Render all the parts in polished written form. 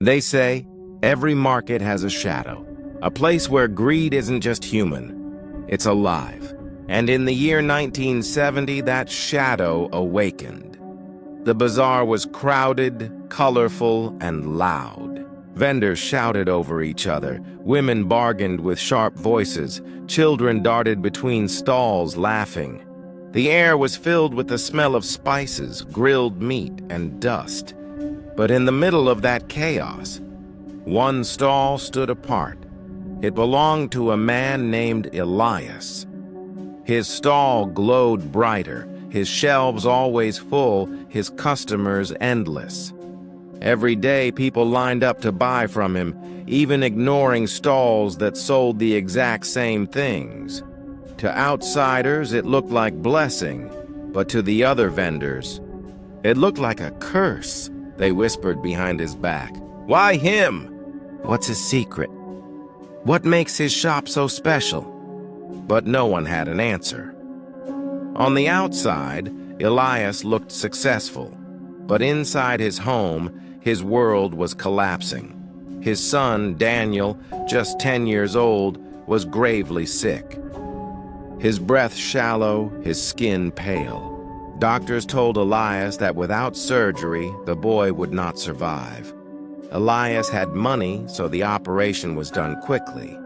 They say every market has a shadow, a place where greed isn't just human, it's alive. And in the year 1970, that shadow awakened. The bazaar was crowded, colorful, and loud. Vendors shouted over each other, women bargained with sharp voices, children darted between stalls laughing. The air was filled with the smell of spices, grilled meat, and dust. But in the middle of that chaos, one stall stood apart. It belonged to a man named Elias. His stall glowed brighter, his shelves always full, his customers endless. Every day people lined up to buy from him, even ignoring stalls that sold the exact same things. To outsiders, it looked like blessing, but to the other vendors, it looked like a curse. They whispered behind his back. Why him? What's his secret? What makes his shop so special? But no one had an answer. On the outside, Elias looked successful, but inside his home, his world was collapsing. His son, Daniel, just 10 years old, was gravely sick. His breath shallow, his skin pale. Doctors told Elias that without surgery, the boy would not survive. Elias had money, so the operation was done quickly.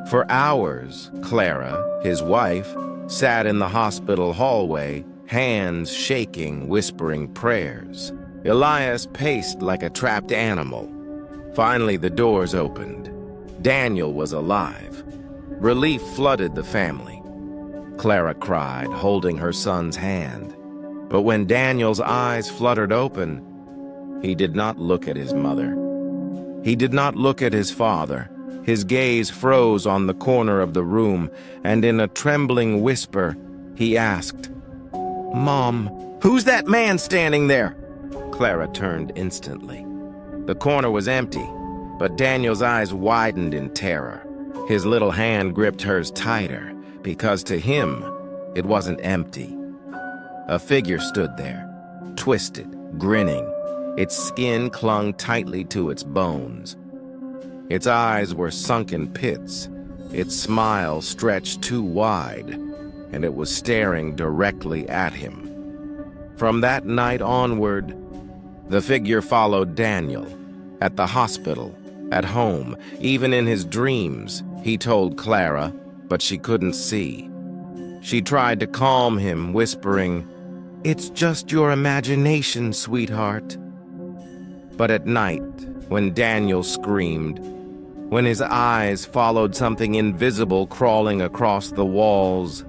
For hours, Clara, his wife, sat in the hospital hallway, hands shaking, whispering prayers. Elias paced like a trapped animal. Finally, the doors opened. Daniel was alive. Relief flooded the family. Clara cried, holding her son's hand. But when Daniel's eyes fluttered open, he did not look at his mother. He did not look at his father. His gaze froze on the corner of the room, and in a trembling whisper, he asked, "Mom, who's that man standing there?" Clara turned instantly. The corner was empty, but Daniel's eyes widened in terror. His little hand gripped hers tighter, because to him, it wasn't empty. A figure stood there, twisted, grinning. Its skin clung tightly to its bones. Its eyes were sunken pits. Its smile stretched too wide, and it was staring directly at him. From that night onward, the figure followed Daniel. At the hospital, at home, even in his dreams, he told Clara, but she couldn't see. She tried to calm him, whispering, "It's just your imagination, sweetheart." But at night, when Daniel screamed, when his eyes followed something invisible crawling across the walls,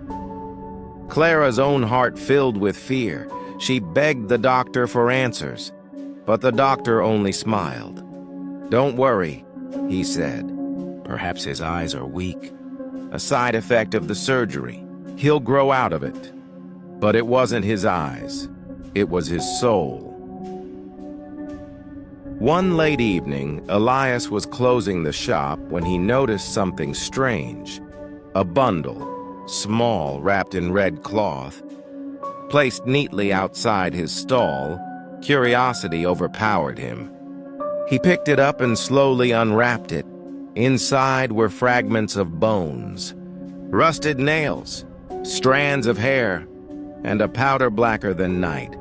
Clara's own heart filled with fear. She begged the doctor for answers, but the doctor only smiled. "Don't worry," he said. "Perhaps his eyes are weak. A side effect of the surgery. He'll grow out of it." But it wasn't his eyes. It was his soul. One late evening, Elias was closing the shop when he noticed something strange. A bundle, small, wrapped in red cloth, placed neatly outside his stall. Curiosity overpowered him. He picked it up and slowly unwrapped it. Inside were fragments of bones, rusted nails, strands of hair, and a powder blacker than night.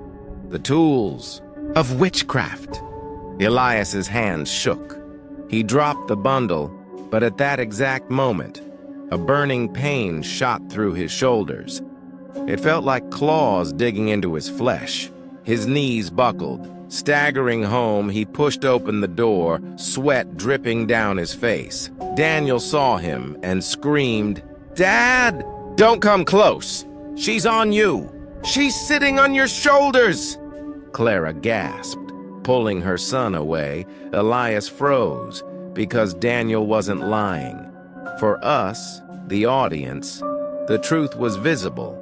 The tools of witchcraft. Elias's hands shook. He dropped the bundle, but at that exact moment, a burning pain shot through his shoulders. It felt like claws digging into his flesh. His knees buckled. Staggering home, he pushed open the door, sweat dripping down his face. Daniel saw him and screamed, "Dad! Don't come close! She's on you! She's sitting on your shoulders!" Clara gasped. Pulling her son away, Elias froze, because Daniel wasn't lying. For us, the audience, the truth was visible.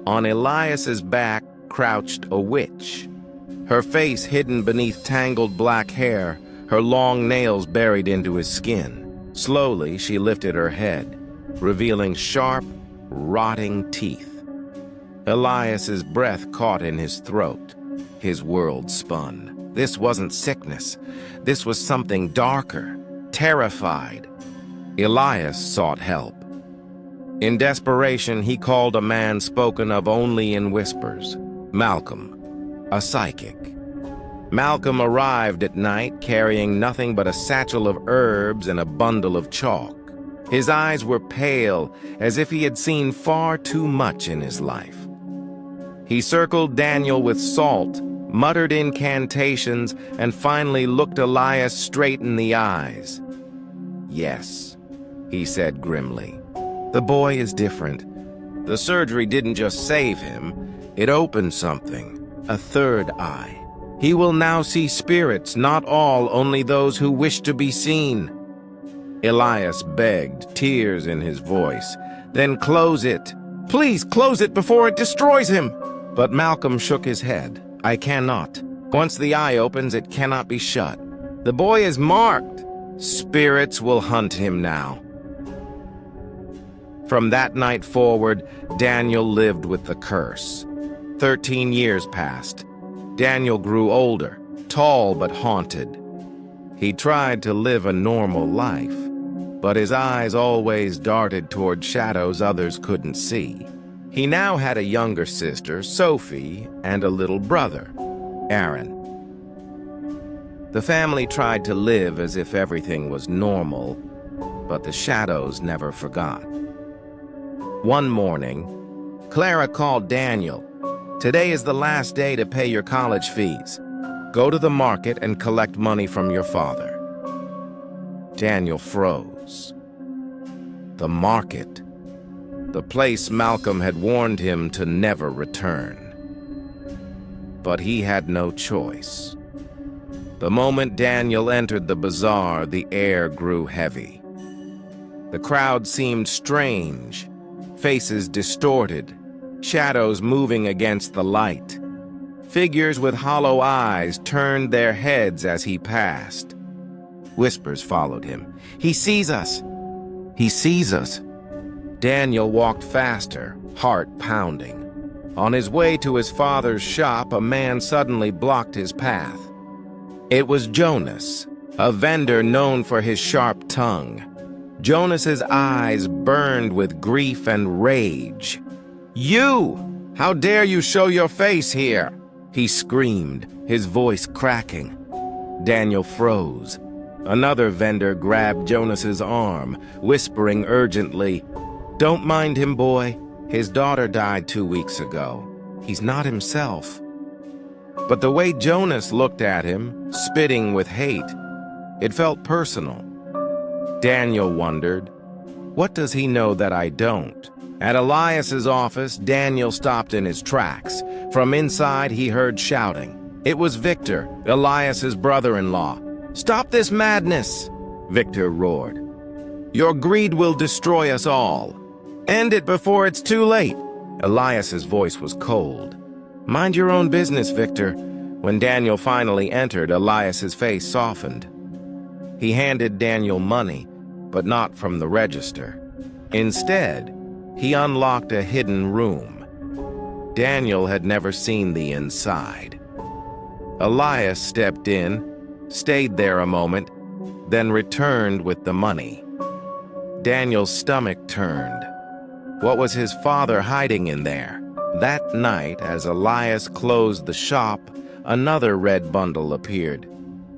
On Elias's back crouched a witch. Her face hidden beneath tangled black hair, her long nails buried into his skin. Slowly, she lifted her head, revealing sharp, rotting teeth. Elias's breath caught in his throat. His world spun. This wasn't sickness. This was something darker, terrified. Elias sought help. In desperation, he called a man spoken of only in whispers, Malcolm, a psychic. Malcolm arrived at night carrying nothing but a satchel of herbs and a bundle of chalk. His eyes were pale, as if he had seen far too much in his life. He circled Daniel with salt, muttered incantations, and finally looked Elias straight in the eyes. "Yes," he said grimly. "The boy is different. The surgery didn't just save him, it opened something, a third eye. He will now see spirits, not all, only those who wish to be seen." Elias begged, tears in his voice. "Then close it. Please close it before it destroys him." But Malcolm shook his head. "I cannot. Once the eye opens, it cannot be shut. The boy is marked. Spirits will hunt him now." From that night forward, Daniel lived with the curse. 13 years passed. Daniel grew older, tall but haunted. He tried to live a normal life, but his eyes always darted toward shadows others couldn't see. He now had a younger sister, Sophie, and a little brother, Aaron. The family tried to live as if everything was normal, but the shadows never forgot. One morning, Clara called Daniel. "Today is the last day to pay your college fees. Go to the market and collect money from your father." Daniel froze. The market. The place Malcolm had warned him to never return. But he had no choice. The moment Daniel entered the bazaar, the air grew heavy. The crowd seemed strange, faces distorted, shadows moving against the light. Figures with hollow eyes turned their heads as he passed. Whispers followed him. "He sees us! He sees us!" Daniel walked faster, heart pounding. On his way to his father's shop, a man suddenly blocked his path. It was Jonas, a vendor known for his sharp tongue. Jonas's eyes burned with grief and rage. "You! How dare you show your face here?" he screamed, his voice cracking. Daniel froze. Another vendor grabbed Jonas's arm, whispering urgently, "Don't mind him, boy. His daughter died 2 weeks ago. He's not himself." But the way Jonas looked at him, spitting with hate, it felt personal. Daniel wondered, what does he know that I don't? At Elias's office, Daniel stopped in his tracks. From inside, he heard shouting. It was Victor, Elias's brother-in-law. "Stop this madness!" Victor roared. "Your greed will destroy us all. End it before it's too late." Elias's voice was cold. "Mind your own business, Victor." When Daniel finally entered, Elias's face softened. He handed Daniel money, but not from the register. Instead, he unlocked a hidden room. Daniel had never seen the inside. Elias stepped in, stayed there a moment, then returned with the money. Daniel's stomach turned. What was his father hiding in there? That night, as Elias closed the shop, another red bundle appeared.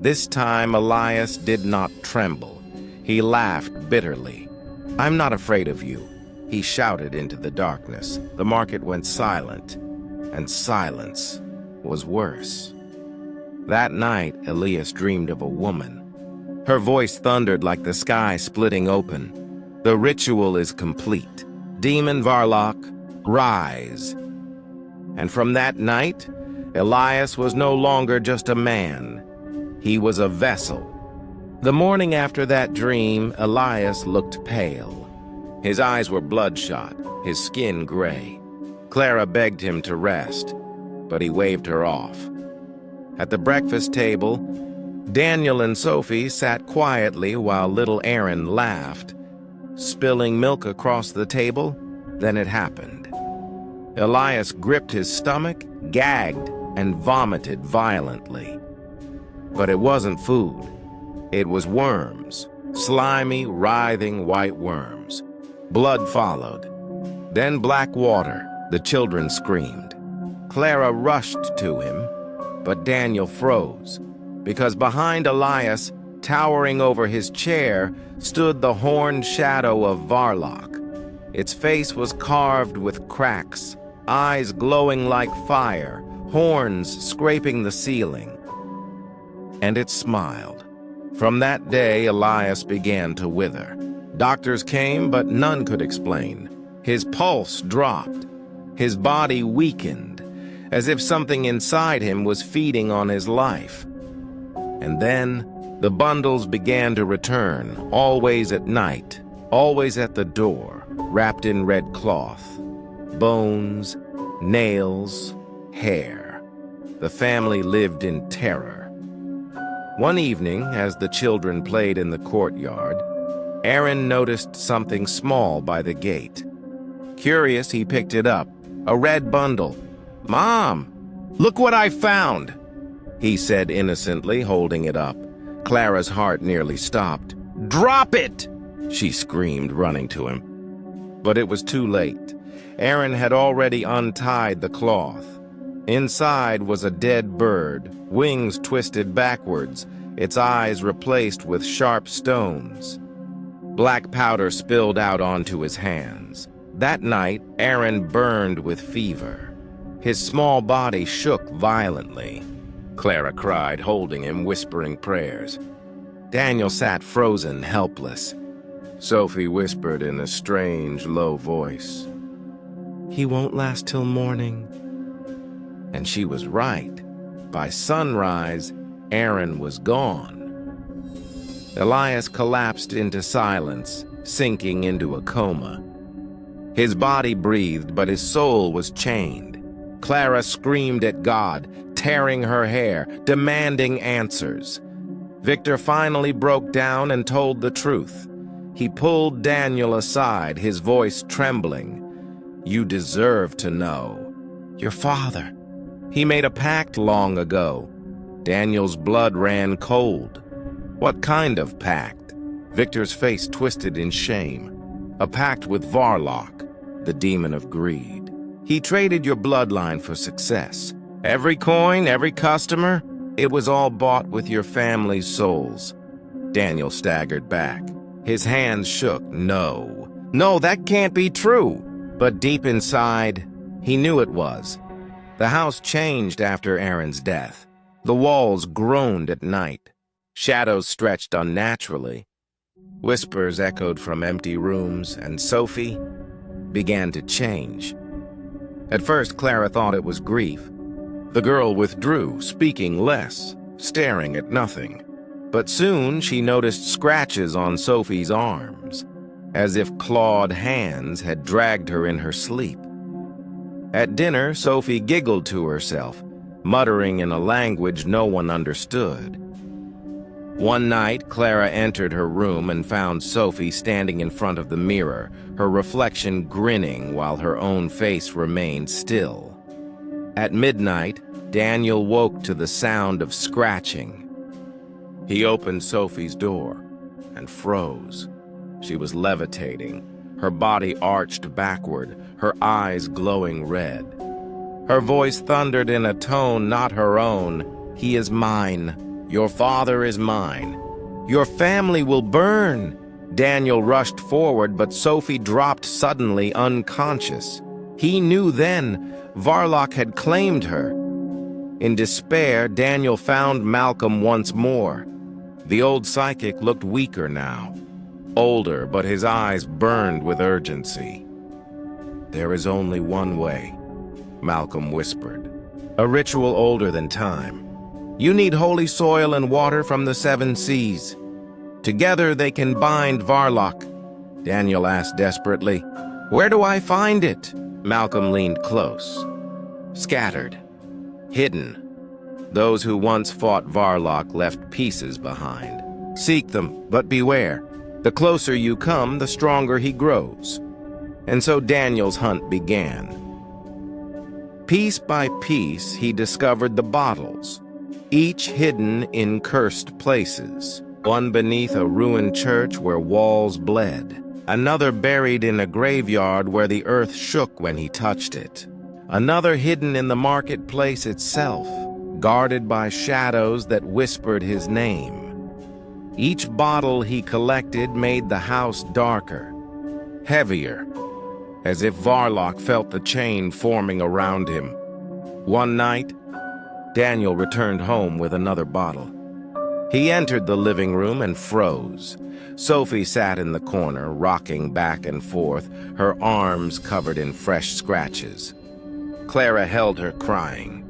This time, Elias did not tremble. He laughed bitterly. "I'm not afraid of you," he shouted into the darkness. The market went silent, and silence was worse. That night, Elias dreamed of a woman. Her voice thundered like the sky splitting open. "The ritual is complete. Demon Varlock, rise." And from that night, Elias was no longer just a man. He was a vessel. The morning after that dream, Elias looked pale. His eyes were bloodshot, his skin gray. Clara begged him to rest, but he waved her off. At the breakfast table, Daniel and Sophie sat quietly while little Aaron laughed. Spilling milk across the table, then it happened. Elias gripped his stomach, gagged, and vomited violently. But it wasn't food. It was worms. Slimy, writhing white worms. Blood followed. Then black water. The children screamed. Clara rushed to him, but Daniel froze, because behind Elias, towering over his chair, stood the horned shadow of Varlock. Its face was carved with cracks, eyes glowing like fire, horns scraping the ceiling. And it smiled. From that day, Elias began to wither. Doctors came, but none could explain. His pulse dropped. His body weakened, as if something inside him was feeding on his life. And then, the bundles began to return, always at night, always at the door, wrapped in red cloth. Bones, nails, hair. The family lived in terror. One evening, as the children played in the courtyard, Aaron noticed something small by the gate. Curious, he picked it up, a red bundle. "Mom, look what I found," he said innocently, holding it up. Clara's heart nearly stopped. "Drop it!" she screamed, running to him. But it was too late. Aaron had already untied the cloth. Inside was a dead bird, wings twisted backwards, its eyes replaced with sharp stones. Black powder spilled out onto his hands. That night, Aaron burned with fever. His small body shook violently. Clara cried, holding him, whispering prayers. Daniel sat frozen, helpless. Sophie whispered in a strange, low voice, "He won't last till morning." And she was right. By sunrise, Aaron was gone. Elias collapsed into silence, sinking into a coma. His body breathed, but his soul was chained. Clara screamed at God, tearing her hair, demanding answers. Victor finally broke down and told the truth. He pulled Daniel aside, his voice trembling. "You deserve to know. Your father. He made a pact long ago." Daniel's blood ran cold. "What kind of pact?" Victor's face twisted in shame. "A pact with Varlock, the demon of greed. He traded your bloodline for success. Every coin, every customer, it was all bought with your family's souls." Daniel staggered back. His hands shook. No, that can't be true. But deep inside, he knew it was. The house changed after Aaron's death. The walls groaned at night. Shadows stretched unnaturally. Whispers echoed from empty rooms, and Sophie began to change. At first, Clara thought it was grief. The girl withdrew, speaking less, staring at nothing. But soon she noticed scratches on Sophie's arms, as if clawed hands had dragged her in her sleep. At dinner, Sophie giggled to herself, muttering in a language no one understood. One night, Clara entered her room and found Sophie standing in front of the mirror, her reflection grinning while her own face remained still. At midnight, Daniel woke to the sound of scratching. He opened Sophie's door and froze. She was levitating, her body arched backward, her eyes glowing red. Her voice thundered in a tone not her own. "He is mine. Your father is mine. Your family will burn." Daniel rushed forward, but Sophie dropped suddenly, unconscious. He knew then Varlock had claimed her. In despair, Daniel found Malcolm once more. The old psychic looked weaker now, older, but his eyes burned with urgency. "There is only one way," Malcolm whispered. "A ritual older than time. You need holy soil and water from the 7 seas. Together they can bind Varlock." Daniel asked desperately. "Where do I find it?" Malcolm leaned close. "Scattered. Hidden. Those who once fought Varlock left pieces behind. Seek them, but beware. The closer you come, the stronger he grows." And so Daniel's hunt began. Piece by piece, he discovered the bottles. each hidden in cursed places. One beneath a ruined church where walls bled, another buried in a graveyard where the earth shook when he touched it, another hidden in the marketplace itself, guarded by shadows that whispered his name. Each bottle he collected made the house darker, heavier, as if Varlock felt the chain forming around him. One night, Daniel returned home with another bottle. He entered the living room and froze. Sophie sat in the corner, rocking back and forth, her arms covered in fresh scratches. Clara held her, crying.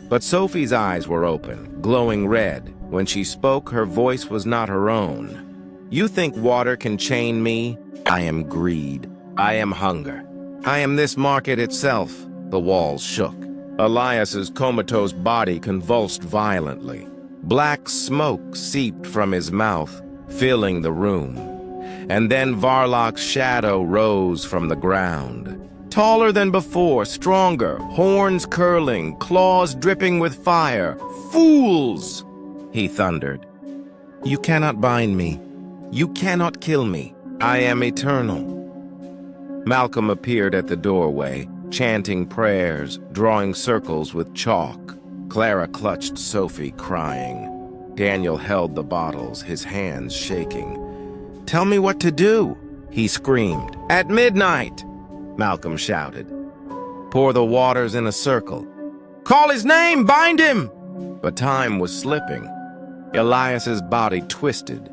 But Sophie's eyes were open, glowing red. When she spoke, her voice was not her own. "You think water can chain me? I am greed. I am hunger. I am this market itself." The walls shook. Elias's comatose body convulsed violently. Black smoke seeped from his mouth, filling the room. And then Varlock's shadow rose from the ground. Taller than before, stronger, horns curling, claws dripping with fire. "Fools!" he thundered. "You cannot bind me. You cannot kill me. I am eternal." Malcolm appeared at the doorway, chanting prayers, drawing circles with chalk. Clara clutched Sophie, crying. Daniel held the bottles, his hands shaking. "Tell me what to do," he screamed. "At midnight," Malcolm shouted. "Pour the waters in a circle. Call his name, bind him!" But time was slipping. Elias's body twisted,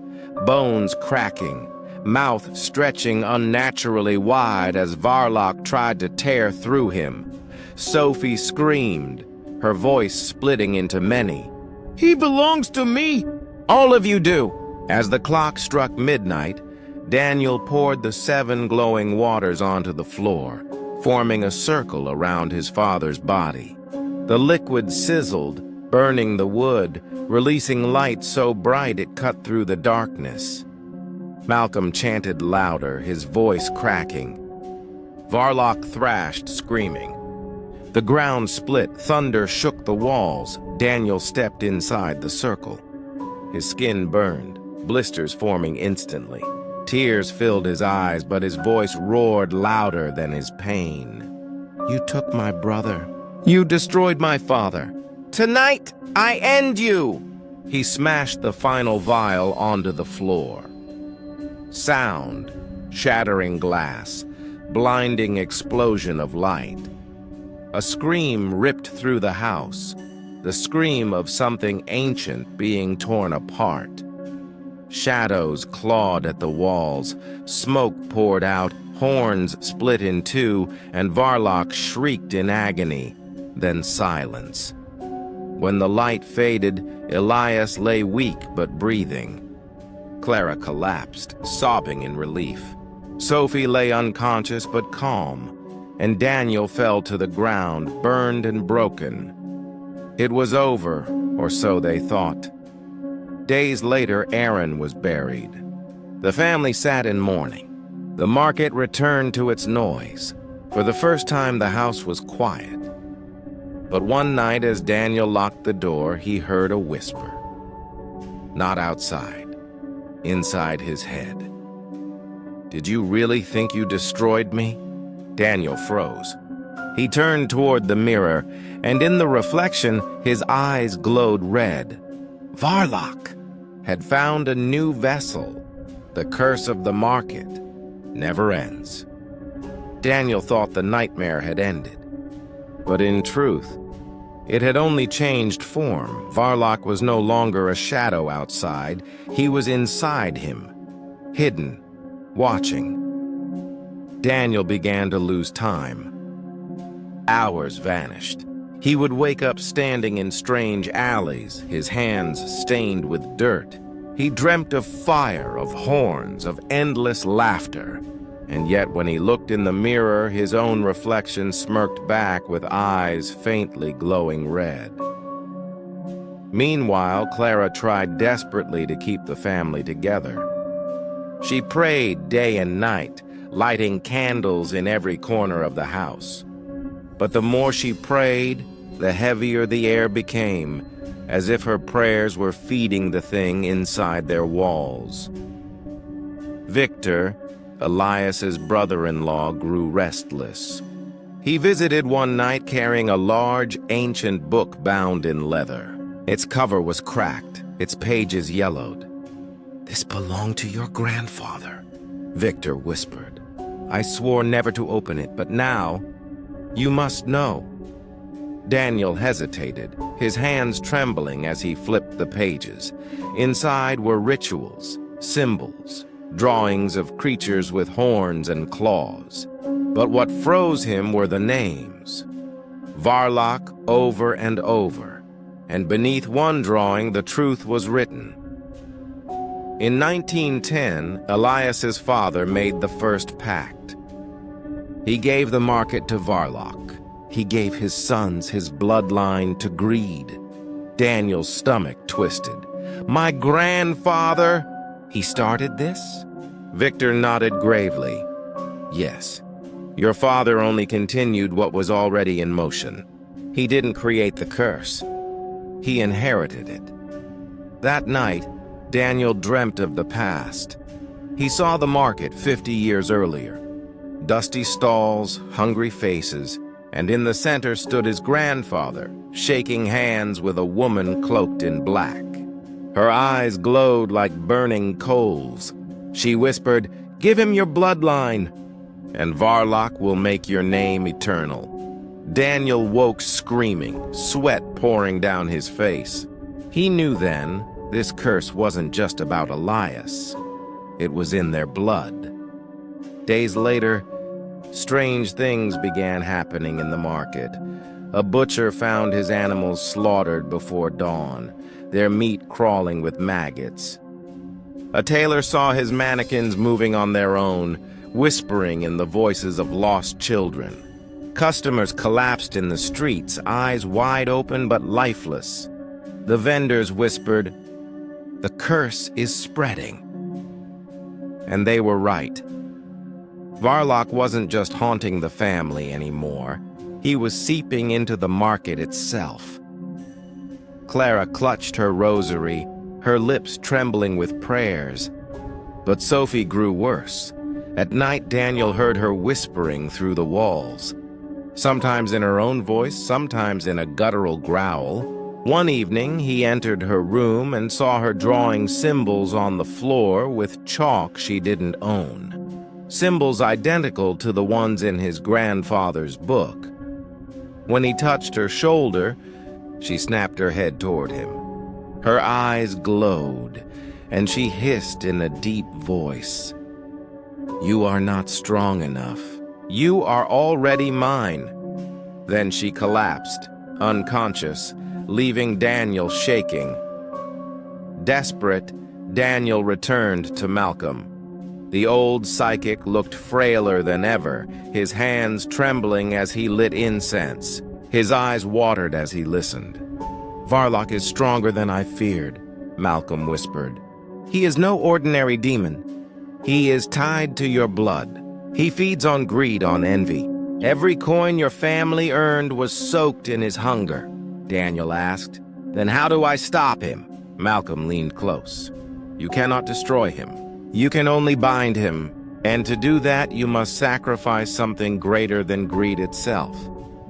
bones cracking, mouth stretching unnaturally wide as Varlock tried to tear through him. Sophie screamed, her voice splitting into many. "He belongs to me!" "All of you do!" As the clock struck midnight, Daniel poured the 7 glowing waters onto the floor, forming a circle around his father's body. The liquid sizzled, burning the wood, releasing light so bright it cut through the darkness. Malcolm chanted louder, his voice cracking. Varlock thrashed, screaming. The ground split, thunder shook the walls. Daniel stepped inside the circle. His skin burned, blisters forming instantly. Tears filled his eyes, but his voice roared louder than his pain. "You took my brother. You destroyed my father. Tonight, I end you!" He smashed the final vial onto the floor. Sound, shattering glass, blinding explosion of light. A scream ripped through the house, the scream of something ancient being torn apart. Shadows clawed at the walls, smoke poured out, horns split in two, and Varlock shrieked in agony, then silence. When the light faded, Elias lay weak but breathing. Clara collapsed, sobbing in relief. Sophie lay unconscious but calm, and Daniel fell to the ground, burned and broken. It was over, or so they thought. Days later, Aaron was buried. The family sat in mourning. The market returned to its noise. For the first time, the house was quiet. But one night, as Daniel locked the door, he heard a whisper. Not outside. Inside his head. "Did you really think you destroyed me?" Daniel froze. He turned toward the mirror, and in the reflection, his eyes glowed red. Varlock had found a new vessel. The curse of the market never ends. Daniel thought the nightmare had ended. But in truth, it had only changed form. Varlock was no longer a shadow outside. He was inside him, hidden, watching. Daniel began to lose time. Hours vanished. He would wake up standing in strange alleys, his hands stained with dirt. He dreamt of fire, of horns, of endless laughter. And yet when he looked in the mirror, his own reflection smirked back with eyes faintly glowing red. Meanwhile, Clara tried desperately to keep the family together. She prayed day and night, lighting candles in every corner of the house. But the more she prayed, the heavier the air became, as if her prayers were feeding the thing inside their walls. Victor, Elias's brother-in-law, grew restless. He visited one night carrying a large, ancient book bound in leather. Its cover was cracked, its pages yellowed. "This belonged to your grandfather," Victor whispered. "I swore never to open it, but now, you must know." Daniel hesitated, his hands trembling as he flipped the pages. Inside were rituals, symbols, drawings of creatures with horns and claws. But what froze him were the names. Varlock over and over, and beneath one drawing the truth was written. In 1910, Elias's father made the first pact. He gave the market to Varlock. He gave his sons his bloodline to greed. Daniel's stomach twisted. "My grandfather, he started this?" Victor nodded gravely. "Yes. Your father only continued what was already in motion. He didn't create the curse. He inherited it." That night, Daniel dreamt of the past. He saw the market 50 years earlier. Dusty stalls, hungry faces, and in the center stood his grandfather, shaking hands with a woman cloaked in black. Her eyes glowed like burning coals. She whispered, "Give him your bloodline, and Varlock will make your name eternal." Daniel woke screaming, sweat pouring down his face. He knew then this curse wasn't just about Elias. It was in their blood. Days later, strange things began happening in the market. A butcher found his animals slaughtered before dawn, their meat crawling with maggots. A tailor saw his mannequins moving on their own, whispering in the voices of lost children. Customers collapsed in the streets, eyes wide open but lifeless. The vendors whispered, "The curse is spreading." And they were right. Varlock wasn't just haunting the family anymore. He was seeping into the market itself. Clara clutched her rosary, her lips trembling with prayers. But Sophie grew worse. At night, Daniel heard her whispering through the walls, sometimes in her own voice, sometimes in a guttural growl. One evening, he entered her room and saw her drawing symbols on the floor with chalk she didn't own. Symbols identical to the ones in his grandfather's book. When he touched her shoulder, she snapped her head toward him. Her eyes glowed, and she hissed in a deep voice, "You are not strong enough. You are already mine." Then she collapsed, unconscious, leaving Daniel shaking. Desperate, Daniel returned to Malcolm. The old psychic looked frailer than ever, his hands trembling as he lit incense. His eyes watered as he listened. "Varlock is stronger than I feared," Malcolm whispered. "He is no ordinary demon. He is tied to your blood. He feeds on greed, on envy. Every coin your family earned was soaked in his hunger." Daniel asked. "Then how do I stop him?" Malcolm leaned close. "You cannot destroy him. You can only bind him. And to do that, you must sacrifice something greater than greed itself."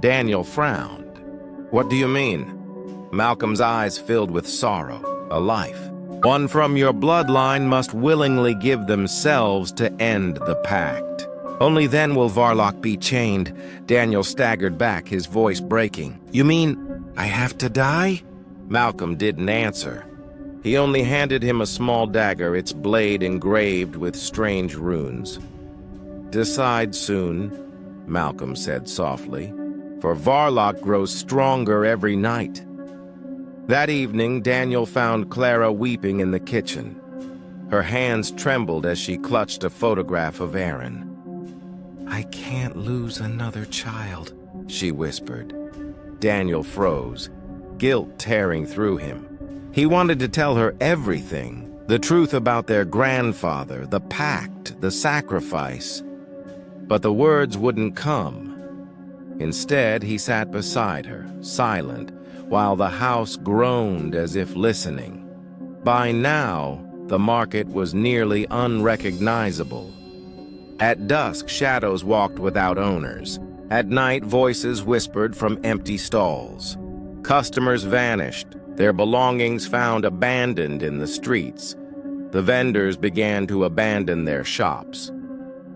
Daniel frowned. "What do you mean?" Malcolm's eyes filled with sorrow. "A life. One from your bloodline must willingly give themselves to end the pact. Only then will Varlock be chained." Daniel staggered back, his voice breaking. "You mean I have to die?" Malcolm didn't answer. He only handed him a small dagger, its blade engraved with strange runes. "Decide soon," Malcolm said softly, "for Varlock grows stronger every night." That evening, Daniel found Clara weeping in the kitchen. Her hands trembled as she clutched a photograph of Aaron. "I can't lose another child," she whispered. Daniel froze, guilt tearing through him. He wanted to tell her everything, the truth about their grandfather, the pact, the sacrifice. But the words wouldn't come. Instead, he sat beside her, silent, while the house groaned as if listening. By now, the market was nearly unrecognizable. At dusk, shadows walked without owners. At night, voices whispered from empty stalls. Customers vanished, their belongings found abandoned in the streets. The vendors began to abandon their shops.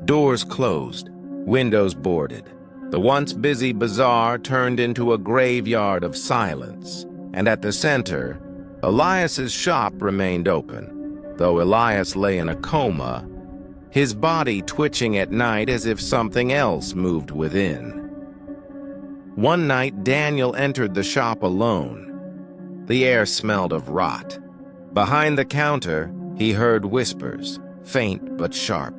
Doors closed, windows boarded. The once busy bazaar turned into a graveyard of silence. And at the center, Elias's shop remained open, though Elias lay in a coma, his body twitching at night as if something else moved within. One night, Daniel entered the shop alone. The air smelled of rot. Behind the counter, he heard whispers, faint but sharp.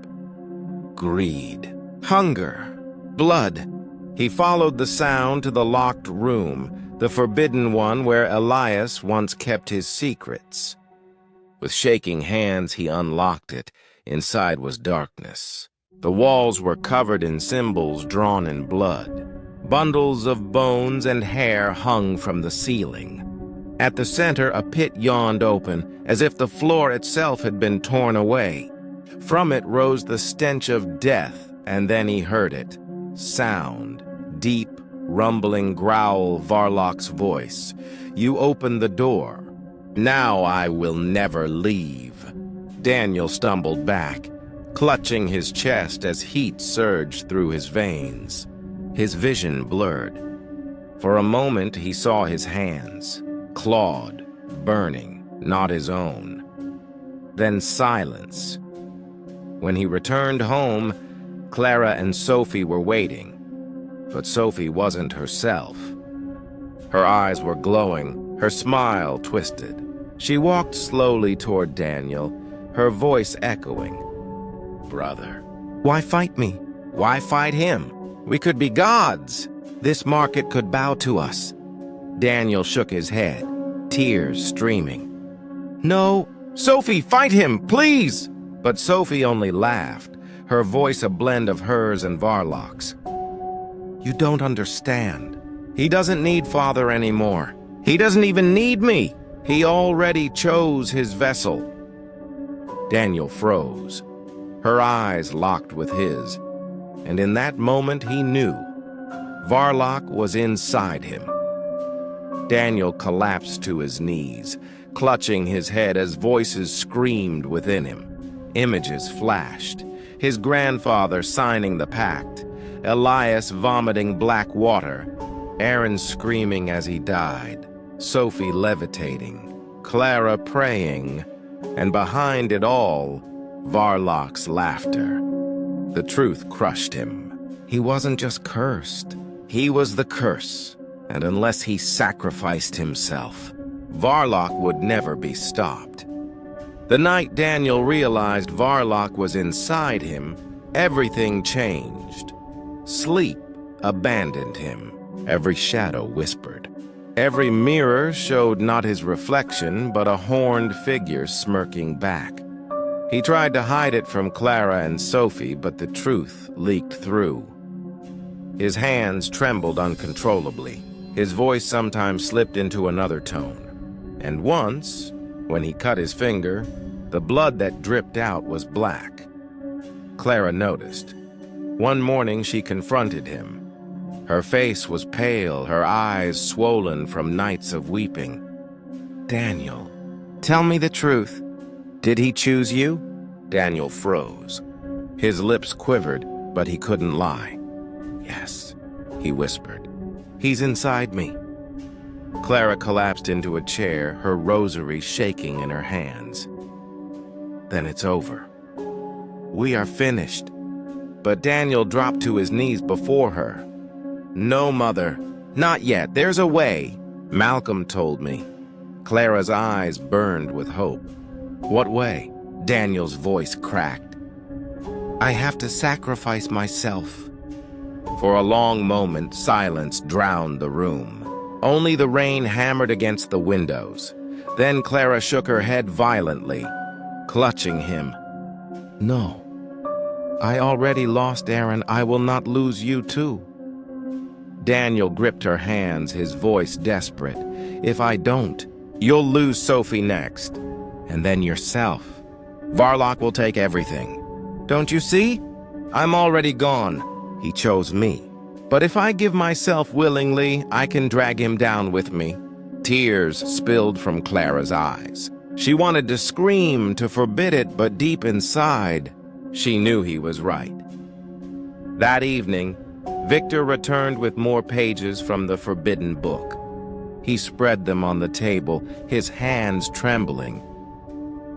Greed, hunger, blood. He followed the sound to the locked room, the forbidden one where Elias once kept his secrets. With shaking hands, he unlocked it. Inside was darkness. The walls were covered in symbols drawn in blood. Bundles of bones and hair hung from the ceiling. At the center, a pit yawned open, as if the floor itself had been torn away. From it rose the stench of death, and then he heard it. Sound. Deep, rumbling growl, Varlock's voice. You open the door. Now I will never leave. Daniel stumbled back, clutching his chest as heat surged through his veins. His vision blurred. For a moment, he saw his hands, clawed, burning, not his own. Then silence. When he returned home, Clara and Sophie were waiting. But Sophie wasn't herself. Her eyes were glowing, her smile twisted. She walked slowly toward Daniel, her voice echoing. Brother, why fight me? Why fight him? We could be gods. This market could bow to us. Daniel shook his head, tears streaming. No, Sophie, fight him, please! But Sophie only laughed, her voice a blend of hers and Varlock's. You don't understand. He doesn't need Father anymore. He doesn't even need me. He already chose his vessel. Daniel froze. Her eyes locked with his. And in that moment he knew. Varlock was inside him. Daniel collapsed to his knees, clutching his head as voices screamed within him. Images flashed. His grandfather signing the pact. Elias vomiting black water, Aaron screaming as he died, Sophie levitating, Clara praying, and behind it all, Varlock's laughter. The truth crushed him. He wasn't just cursed. He was the curse, and unless he sacrificed himself, Varlock would never be stopped. The night Daniel realized Varlock was inside him, everything changed. Sleep abandoned him. Every shadow whispered. Every mirror showed not his reflection, but a horned figure smirking back. He tried to hide it from Clara and Sophie, but the truth leaked through. His hands trembled uncontrollably. His voice sometimes slipped into another tone. And once, when he cut his finger, the blood that dripped out was black. Clara noticed. One morning she confronted him. Her face was pale, her eyes swollen from nights of weeping. Daniel, tell me the truth. Did he choose you? Daniel froze. His lips quivered, but he couldn't lie. Yes, he whispered. He's inside me. Clara collapsed into a chair, her rosary shaking in her hands. Then it's over. We are finished. But Daniel dropped to his knees before her. No, Mother, not yet. There's a way. Malcolm told me. Clara's eyes burned with hope. What way? Daniel's voice cracked. I have to sacrifice myself. For a long moment, silence drowned the room. Only the rain hammered against the windows. Then Clara shook her head violently, clutching him. No. I already lost Aaron. I will not lose you too. Daniel gripped her hands, his voice desperate. "If I don't, you'll lose Sophie next. And then yourself. Varlock will take everything. Don't you see? I'm already gone. He chose me. But if I give myself willingly, I can drag him down with me." Tears spilled from Clara's eyes. She wanted to scream, to forbid it, but deep inside, she knew he was right. That evening, Victor returned with more pages from the forbidden book. He spread them on the table, his hands trembling.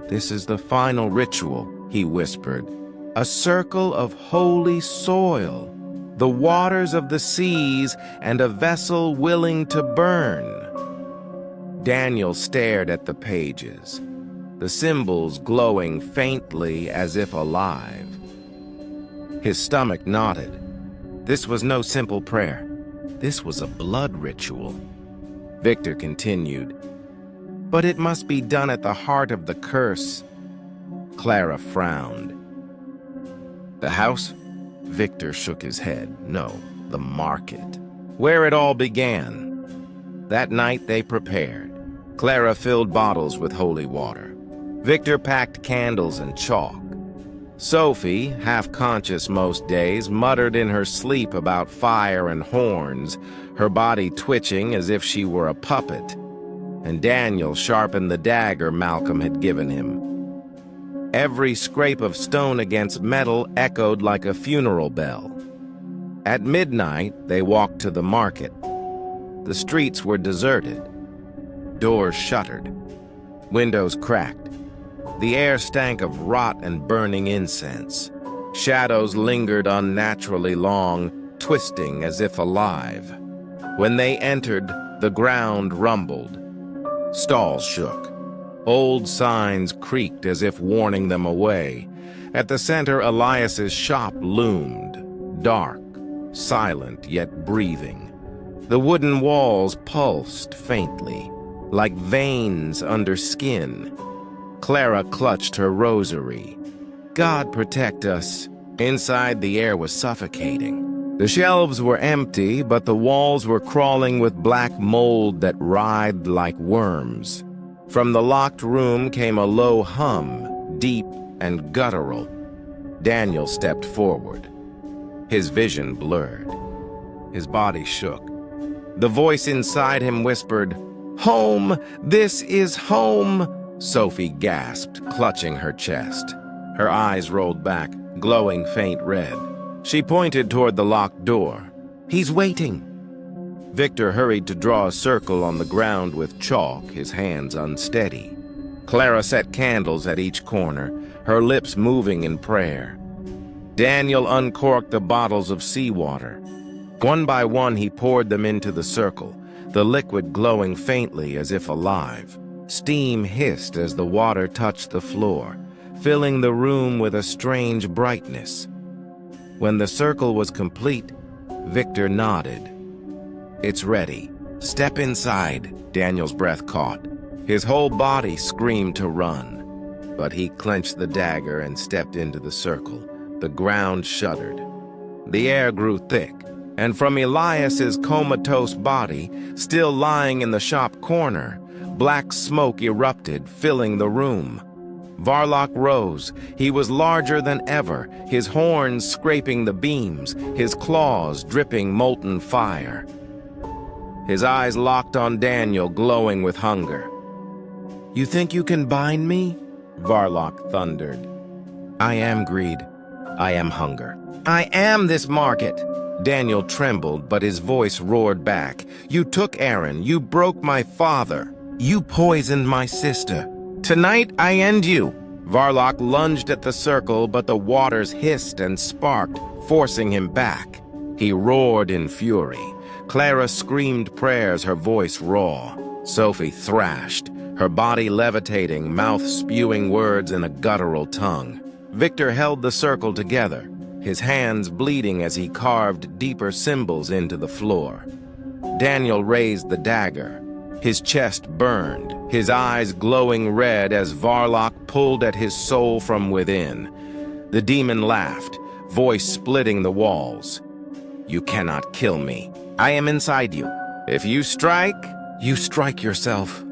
"This is the final ritual," he whispered. "A circle of holy soil, the waters of the seas, and a vessel willing to burn." Daniel stared at the pages, the symbols glowing faintly as if alive. His stomach knotted. This was no simple prayer. This was a blood ritual. Victor continued, "But it must be done at the heart of the curse." Clara frowned. "The house?" Victor shook his head. "No, the market. Where it all began." That night they prepared. Clara filled bottles with holy water. Victor packed candles and chalk. Sophie, half-conscious most days, muttered in her sleep about fire and horns, her body twitching as if she were a puppet. And Daniel sharpened the dagger Malcolm had given him. Every scrape of stone against metal echoed like a funeral bell. At midnight, they walked to the market. The streets were deserted. Doors shuttered. Windows cracked. The air stank of rot and burning incense. Shadows lingered unnaturally long, twisting as if alive. When they entered, the ground rumbled. Stalls shook. Old signs creaked as if warning them away. At the center, Elias's shop loomed, dark, silent yet breathing. The wooden walls pulsed faintly, like veins under skin. Clara clutched her rosary. "God protect us." Inside, the air was suffocating. The shelves were empty, but the walls were crawling with black mold that writhed like worms. From the locked room came a low hum, deep and guttural. Daniel stepped forward. His vision blurred. His body shook. The voice inside him whispered, "Home! This is home!" Sophie gasped, clutching her chest. Her eyes rolled back, glowing faint red. She pointed toward the locked door. "He's waiting." Victor hurried to draw a circle on the ground with chalk, his hands unsteady. Clara set candles at each corner, her lips moving in prayer. Daniel uncorked the bottles of seawater. One by one he poured them into the circle, the liquid glowing faintly as if alive. Steam hissed as the water touched the floor, filling the room with a strange brightness. When the circle was complete, Victor nodded. "It's ready. Step inside," Daniel's breath caught. His whole body screamed to run, but he clenched the dagger and stepped into the circle. The ground shuddered. The air grew thick, and from Elias's comatose body, still lying in the shop corner, black smoke erupted, filling the room. Varlock rose. He was larger than ever, his horns scraping the beams, his claws dripping molten fire. His eyes locked on Daniel, glowing with hunger. "You think you can bind me?" Varlock thundered. "I am greed. I am hunger. I am this market." Daniel trembled, but his voice roared back. "You took Aaron. You broke my father. You poisoned my sister. Tonight I end you." Varlock lunged at the circle, but the waters hissed and sparked, forcing him back. He roared in fury. Clara screamed prayers, her voice raw. Sophie thrashed, her body levitating, mouth spewing words in a guttural tongue. Victor held the circle together, his hands bleeding as he carved deeper symbols into the floor. Daniel raised the dagger. His chest burned, his eyes glowing red as Varlock pulled at his soul from within. The demon laughed, voice splitting the walls. "You cannot kill me. I am inside you. If you strike yourself."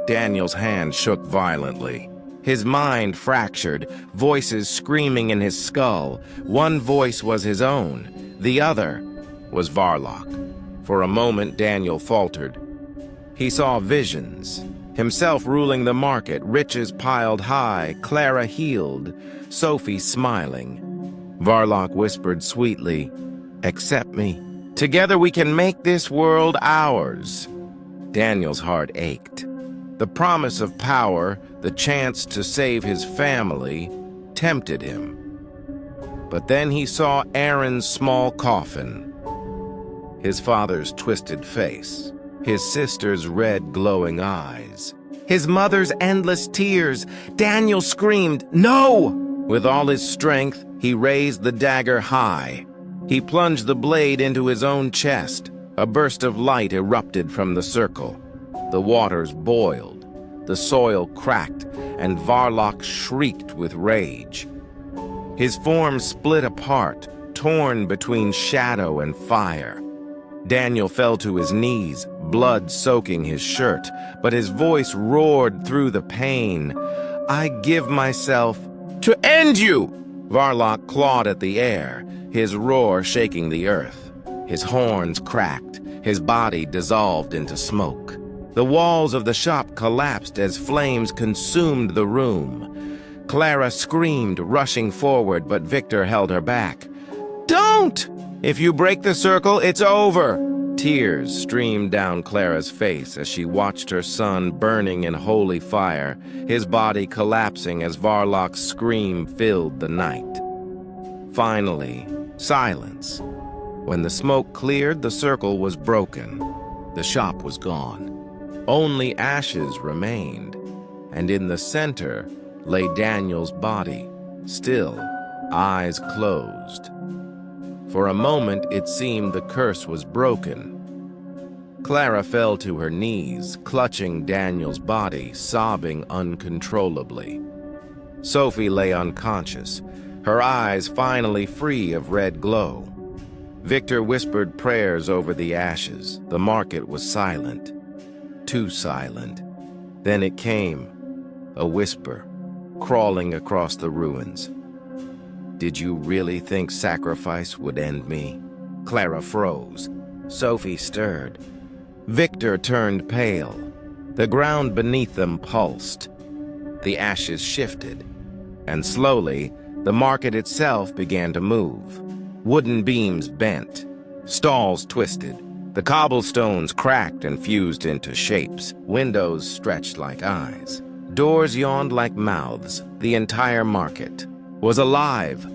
Daniel's hand shook violently. His mind fractured, voices screaming in his skull. One voice was his own, the other was Varlock. For a moment, Daniel faltered. He saw visions, himself ruling the market, riches piled high, Clara healed, Sophie smiling. Varlock whispered sweetly, "Accept me. Together we can make this world ours." Daniel's heart ached. The promise of power, the chance to save his family, tempted him. But then he saw Aaron's small coffin, his father's twisted face, his sister's red glowing eyes, his mother's endless tears. Daniel screamed, "No!" With all his strength, he raised the dagger high. He plunged the blade into his own chest. A burst of light erupted from the circle. The waters boiled, the soil cracked, and Varlock shrieked with rage. His form split apart, torn between shadow and fire. Daniel fell to his knees, blood soaking his shirt, but his voice roared through the pain. "I give myself to end you!" Varlock clawed at the air, his roar shaking the earth. His horns cracked, his body dissolved into smoke. The walls of the shop collapsed as flames consumed the room. Clara screamed, rushing forward, but Victor held her back. "Don't! If you break the circle, it's over!" Tears streamed down Clara's face as she watched her son burning in holy fire, his body collapsing as Varlock's scream filled the night. Finally, silence. When the smoke cleared, the circle was broken. The shop was gone. Only ashes remained, and in the center lay Daniel's body, still, eyes closed. For a moment, it seemed the curse was broken. Clara fell to her knees, clutching Daniel's body, sobbing uncontrollably. Sophie lay unconscious, her eyes finally free of red glow. Victor whispered prayers over the ashes. The market was silent. Too silent. Then it came, a whisper, crawling across the ruins. "Did you really think sacrifice would end me?" Clara froze. Sophie stirred. Victor turned pale. The ground beneath them pulsed. The ashes shifted, and slowly, the market itself began to move. Wooden beams bent, stalls twisted. The cobblestones cracked and fused into shapes. Windows stretched like eyes. Doors yawned like mouths. The entire market was alive.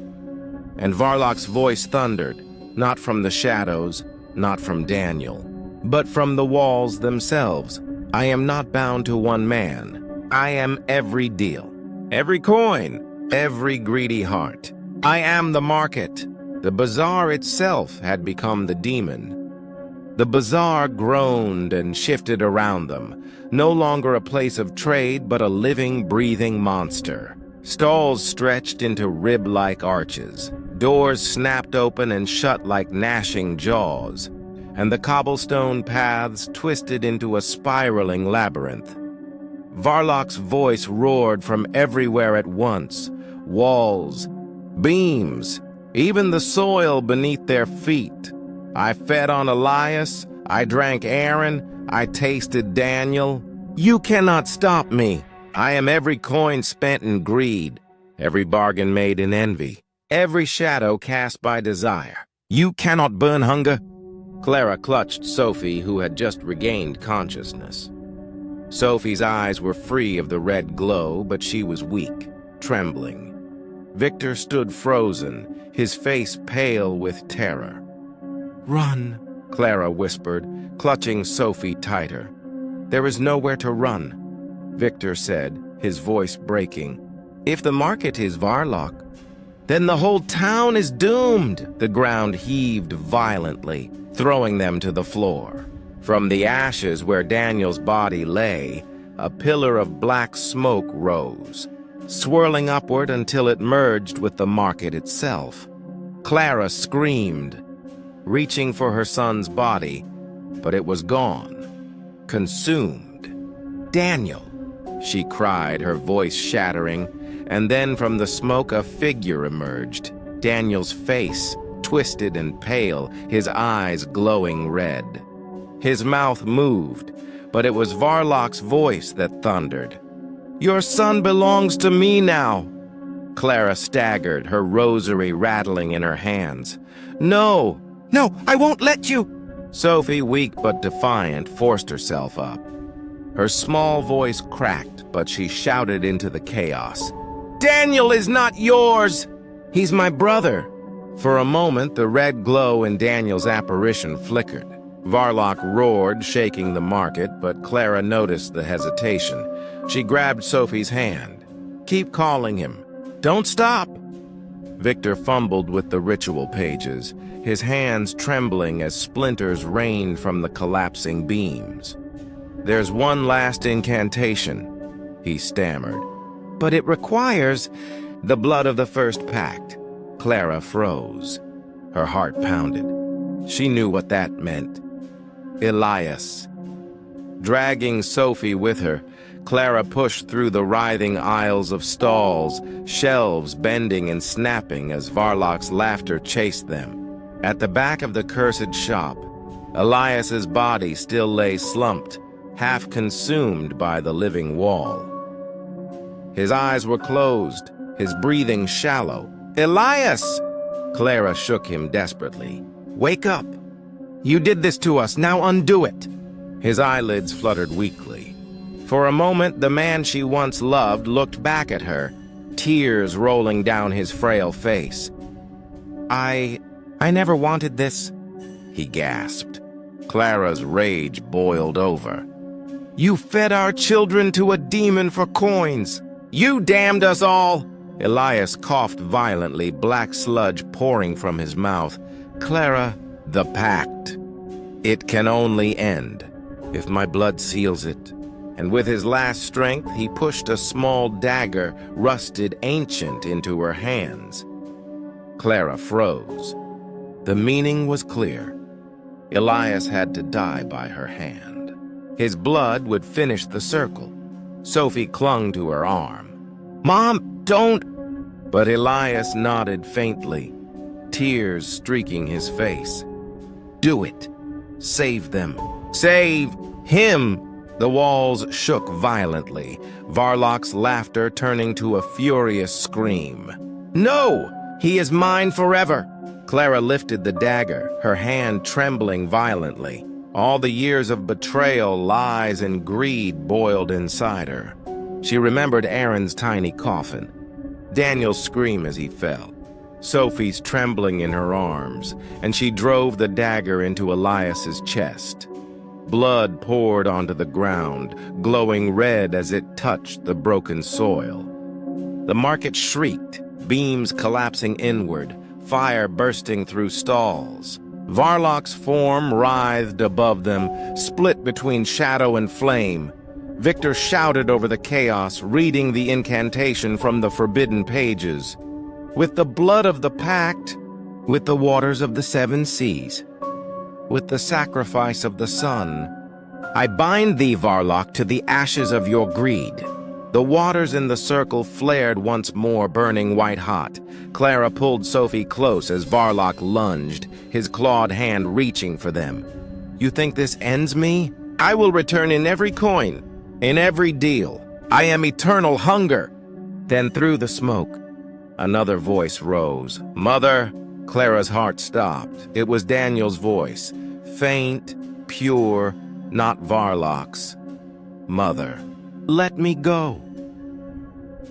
And Varlock's voice thundered, not from the shadows, not from Daniel, but from the walls themselves. "I am not bound to one man. I am every deal, every coin, every greedy heart. I am the market." The bazaar itself had become the demon. The bazaar groaned and shifted around them, no longer a place of trade but a living, breathing monster. Stalls stretched into rib-like arches. Doors snapped open and shut like gnashing jaws, and the cobblestone paths twisted into a spiraling labyrinth. Varlock's voice roared from everywhere at once. Walls, beams, even the soil beneath their feet. I fed on Elias, I drank Aaron, I tasted Daniel. You cannot stop me. I am every coin spent in greed, every bargain made in envy, every shadow cast by desire. You cannot burn hunger. Clara clutched Sophie, who had just regained consciousness. Sophie's eyes were free of the red glow, but she was weak, trembling. Victor stood frozen, his face pale with terror. "Run," Clara whispered, clutching Sophie tighter. "There is nowhere to run," Victor said, his voice breaking. "If the market is Varlock, then the whole town is doomed." The ground heaved violently, throwing them to the floor. From the ashes where Daniel's body lay, a pillar of black smoke rose, swirling upward until it merged with the market itself. Clara screamed. reaching for her son's body, but it was gone, consumed. "Daniel!" she cried, her voice shattering, and then from the smoke a figure emerged. Daniel's face, twisted and pale, his eyes glowing red. His mouth moved, but it was Varlock's voice that thundered. "Your son belongs to me now!" Clara staggered, her rosary rattling in her hands. "No! No, I won't let you!" Sophie, weak but defiant, forced herself up. Her small voice cracked, but she shouted into the chaos. "Daniel is not yours! He's my brother!" For a moment, the red glow in Daniel's apparition flickered. Varlock roared, shaking the market, but Clara noticed the hesitation. She grabbed Sophie's hand. "Keep calling him. Don't stop!" Victor fumbled with the ritual pages, his hands trembling as splinters rained from the collapsing beams. "There's one last incantation," he stammered. "But it requires the blood of the first pact." Clara froze. Her heart pounded. She knew what that meant. Elias. Dragging Sophie with her, Clara pushed through the writhing aisles of stalls, shelves bending and snapping as Varlock's laughter chased them. At the back of the cursed shop, Elias's body still lay slumped, half consumed by the living wall. His eyes were closed, his breathing shallow. "Elias!" Clara shook him desperately. "Wake up! You did this to us, now undo it!" His eyelids fluttered weakly. For a moment, the man she once loved looked back at her, tears rolling down his frail face. I never wanted this," he gasped. Clara's rage boiled over. "You fed our children to a demon for coins! You damned us all!" Elias coughed violently, black sludge pouring from his mouth. "Clara, the pact. It can only end if my blood seals it." And with his last strength, he pushed a small dagger, rusted ancient, into her hands. Clara froze. The meaning was clear. Elias had to die by her hand. His blood would finish the circle. Sophie clung to her arm. "Mom, don't!" But Elias nodded faintly, tears streaking his face. "Do it. Save them. Save him!" The walls shook violently, Varlock's laughter turning to a furious scream. "No! He is mine forever!" Clara lifted the dagger, her hand trembling violently. All the years of betrayal, lies, and greed boiled inside her. She remembered Aaron's tiny coffin, Daniel's scream as he fell, Sophie's trembling in her arms, and she drove the dagger into Elias's chest. Blood poured onto the ground, glowing red as it touched the broken soil. The market shrieked, beams collapsing inward, fire bursting through stalls. Varlock's form writhed above them, split between shadow and flame. Victor shouted over the chaos, reading the incantation from the forbidden pages. "With the blood of the pact, with the waters of the seven seas, with the sacrifice of the sun, I bind thee, Varlock, to the ashes of your greed." The waters in the circle flared once more, burning white-hot. Clara pulled Sophie close as Varlock lunged, his clawed hand reaching for them. "You think this ends me? I will return in every coin, in every deal. I am eternal hunger." Then through the smoke, another voice rose. "Mother!" Clara's heart stopped. It was Daniel's voice, faint, pure, not Varlock's. "Mother, let me go."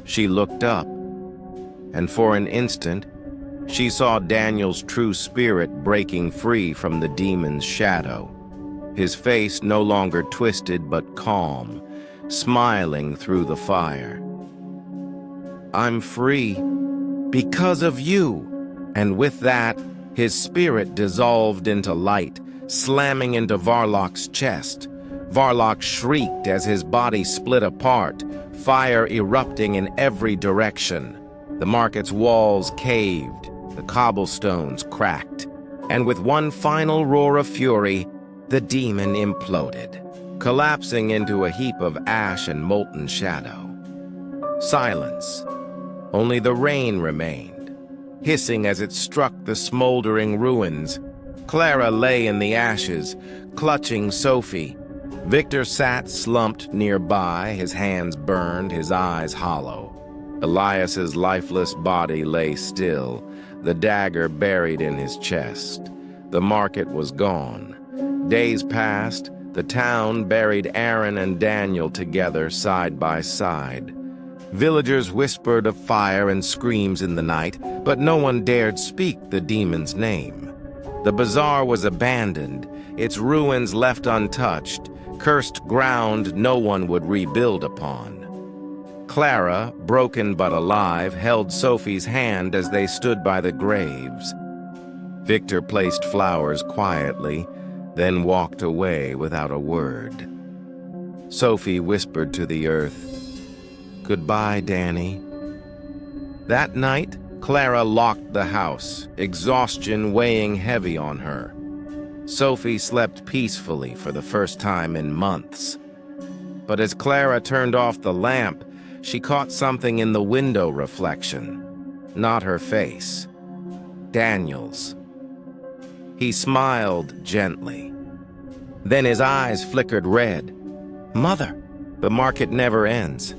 She looked up, and for an instant, she saw Daniel's true spirit breaking free from the demon's shadow. His face no longer twisted but calm, smiling through the fire. "I'm free because of you." And with that, his spirit dissolved into light, slamming into Varlock's chest. Varlock shrieked as his body split apart, fire erupting in every direction. The market's walls caved, the cobblestones cracked. And with one final roar of fury, the demon imploded, collapsing into a heap of ash and molten shadow. Silence. Only the rain remained, hissing as it struck the smoldering ruins. Clara lay in the ashes, clutching Sophie. Victor sat slumped nearby, his hands burned, his eyes hollow. Elias's lifeless body lay still, the dagger buried in his chest. The market was gone. Days passed. The town buried Aaron and Daniel together side by side. Villagers whispered of fire and screams in the night, but no one dared speak the demon's name. The bazaar was abandoned, its ruins left untouched, cursed ground no one would rebuild upon. Clara, broken but alive, held Sophie's hand as they stood by the graves. Victor placed flowers quietly, then walked away without a word. Sophie whispered to the earth, "Goodbye, Danny." That night, Clara locked the house, exhaustion weighing heavy on her. Sophie slept peacefully for the first time in months. But as Clara turned off the lamp, she caught something in the window reflection. Not her face. Daniel's. He smiled gently. Then his eyes flickered red. "Mother, the market never ends.